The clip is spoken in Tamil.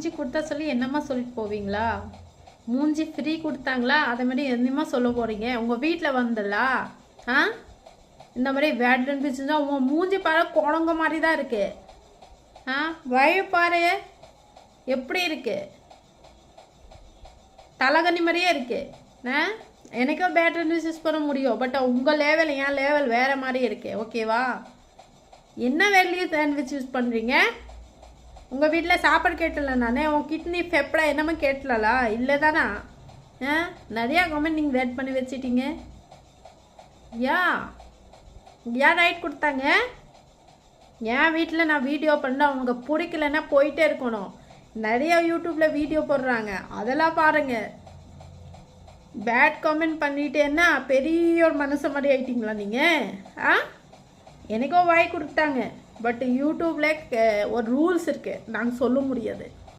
மூஞ்சி கொடுத்தா சொல்லி என்னம்மா சொல்லிட்டு போவீங்களா? மூஞ்சி ஃப்ரீ கொடுத்தாங்களா அதை மாதிரி என்னமா சொல்ல போகிறீங்க? உங்கள் வீட்டில் வந்தலா இந்த மாதிரி பேட் இருந்துச்சுன்னா உங்கள் மூஞ்சி பாரு குழங்க மாதிரி தான் இருக்குது. வழி பாரு எப்படி இருக்கு, தலகனி மாதிரியே இருக்குது. எனக்கும் பேட் யூஸ் பண்ண முடியும், பட் உங்கள் லெவல் என் லெவல் வேறு மாதிரி இருக்குது. ஓகேவா? என்ன வேல்யூ சாண்ட்விச் யூஸ் பண்ணுறீங்க? உங்கள் வீட்டில் சாப்பாடு கேட்டல நானே, உன் கிட்னி ஃபெப்டா என்னமோ கேட்டலா இல்லை தானா? நிறையா கமெண்ட் நீங்கள் வேட் பண்ணி வச்சிட்டீங்க. யார் ரைட் கொடுத்தாங்க? என் வீட்டில் நான் வீடியோ பண்ண அவங்க பிடிக்கலன்னா போயிட்டே இருக்கணும். நிறையா யூடியூப்பில் வீடியோ போடுறாங்க, அதெல்லாம் பாருங்கள். பேட் கமெண்ட் பண்ணிட்டேன்னா பெரிய ஒரு மனசு மாதிரி ஆயிட்டீங்களா நீங்கள்? எனக்கோ வாய் கொடுத்தாங்க, பட் யூடியூப்பில் ஒரு ரூல்ஸ் இருக்குது, நாங்கள் சொல்ல முடியாது.